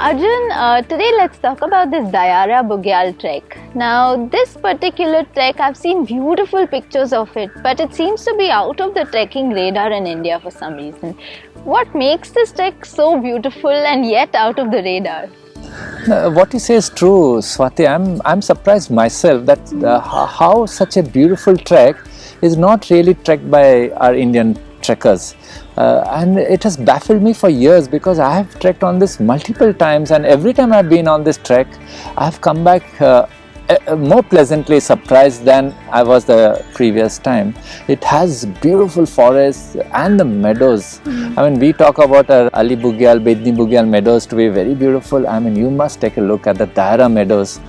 Arjun, today let's talk about this Dayara Bugyal trek. Now, this particular trek, I've seen beautiful pictures of it, but it seems to be out of the trekking radar in India for some reason. What makes this trek so beautiful and yet out of the radar? What you say is true, Swati. I'm surprised myself that how such a beautiful trek is not really trekked by our Indian trekkers. And it has baffled me for years because I have trekked on this multiple times, and every time I've been on this trek, I've come back more pleasantly surprised than I was the previous time. It has beautiful forests and the meadows. I mean, we talk about Ali Bugyal, Bedni Bugyal meadows to be very beautiful. I mean, you must take a look at the Dayara meadows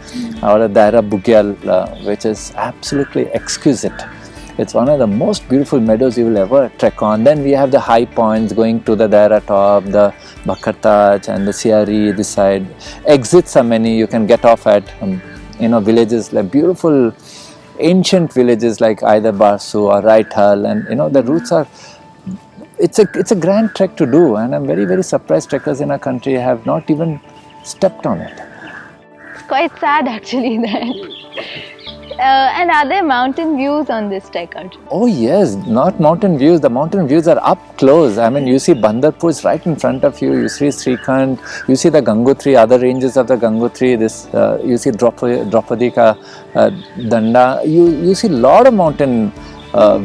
or the Dayara Bugyal, which is absolutely exquisite. It's one of the most beautiful meadows you will ever trek on. Then we have the high points going to the Dayara top, the Bakar and the Siari this side. Exits are many. You can get off at villages like beautiful ancient villages like either Barsu or Raithal, and the routes are. It's a grand trek to do, and I'm very, very surprised trekkers in our country have not even stepped on it. It's quite sad actually then. And are there mountain views on this trek, Arjun? Oh yes, not mountain views. The mountain views are up close. I mean, you see Bandarpur is right in front of you. You see Srikhand. You see the Gangotri, other ranges of the Gangotri. You see Draupadi Ka Danda. You see a lot of mountain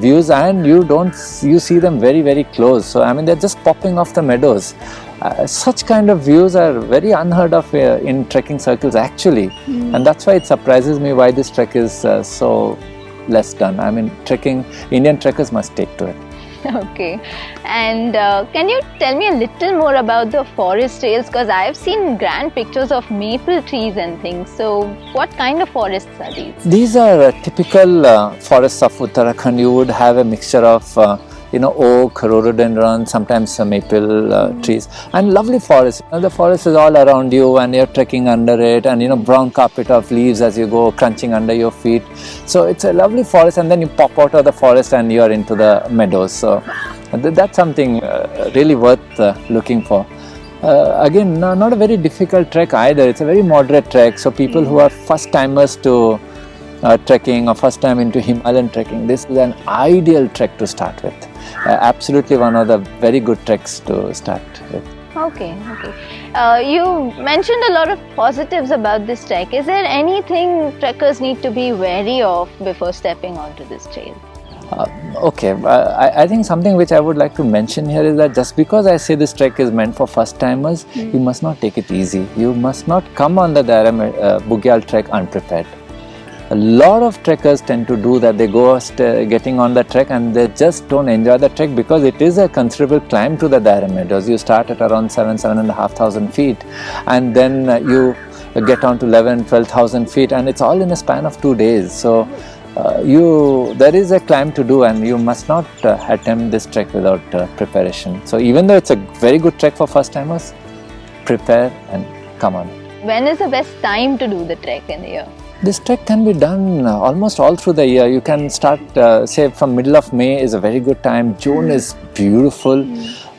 views, and you see them very, very close. So I mean, they're just popping off the meadows. Such kind of views are very unheard of in trekking circles actually, and that's why it surprises me why this trek is so less done. I mean, Indian trekkers must take to it. Okay, and can you tell me a little more about the forest trails, because I have seen grand pictures of maple trees and things. So what kind of forests are these? These are typical forests of Uttarakhand. You would have a mixture of oak, rhododendron, sometimes maple trees, and lovely forest. The forest is all around you, and you're trekking under it, and brown carpet of leaves as you go, crunching under your feet. So it's a lovely forest, and then you pop out of the forest and you're into the meadows. So that's something really worth looking for. Again, not a very difficult trek either. It's a very moderate trek. So people who are first timers to trekking or first time into Himalayan trekking, this is an ideal trek to start with. Absolutely one of the very good treks to start with. Okay. You mentioned a lot of positives about this trek. Is there anything trekkers need to be wary of before stepping onto this trail? I think something which I would like to mention here is that just because I say this trek is meant for first timers, you must not take it easy. You must not come on the Dayara Bugyal trek unprepared. A lot of trekkers tend to do that. They go getting on the trek and they just don't enjoy the trek because it is a considerable climb to the Dayara meadows. You start at around 7,500 feet, and then you get on to 12,000 feet, and it's all in a span of 2 days. So there is a climb to do, and you must not attempt this trek without preparation. So even though it's a very good trek for first timers, prepare and come on. When is the best time to do the trek in the year? This trek can be done almost all through the year. You can start, say, from middle of May is a very good time. June is beautiful.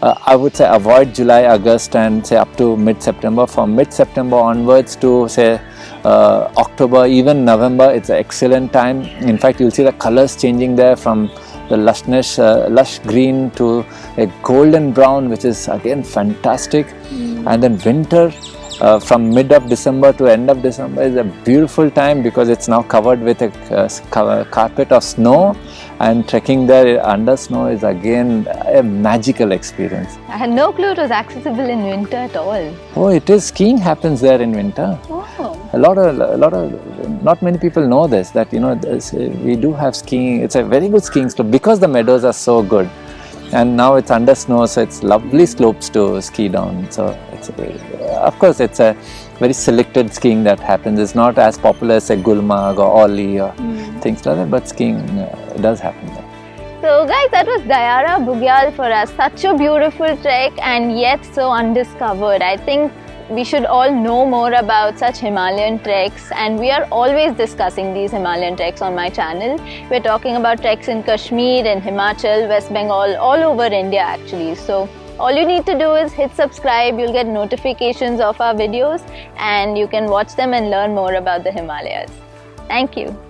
I would say avoid July, August, and say up to mid-September. From mid-September onwards to say October, even November, it's an excellent time. In fact, you'll see the colors changing there from the lush green to a golden brown, which is again fantastic. And then winter, from mid of December to end of December is a beautiful time because it's now covered with a carpet of snow, and trekking there under snow is again a magical experience. I had no clue it was accessible in winter at all. Oh, it is. Skiing happens there in winter. Oh. A lot of not many people know this, that we do have skiing. It's a very good skiing slope because the meadows are so good. And now it's under snow, so it's lovely slopes to ski down. So of course it's a very selected skiing that happens. It's not as popular as Gulmarg or Oli or things like that, but skiing does happen there. So guys, that was Dayara Bugyal for us. Such a beautiful trek and yet so undiscovered. I think we should all know more about such Himalayan treks, and we are always discussing these Himalayan treks on my channel. We're talking about treks in Kashmir, in Himachal, West Bengal, all over India actually. So All you need to do is hit subscribe, you'll get notifications of our videos and you can watch them and learn more about the Himalayas. Thank you.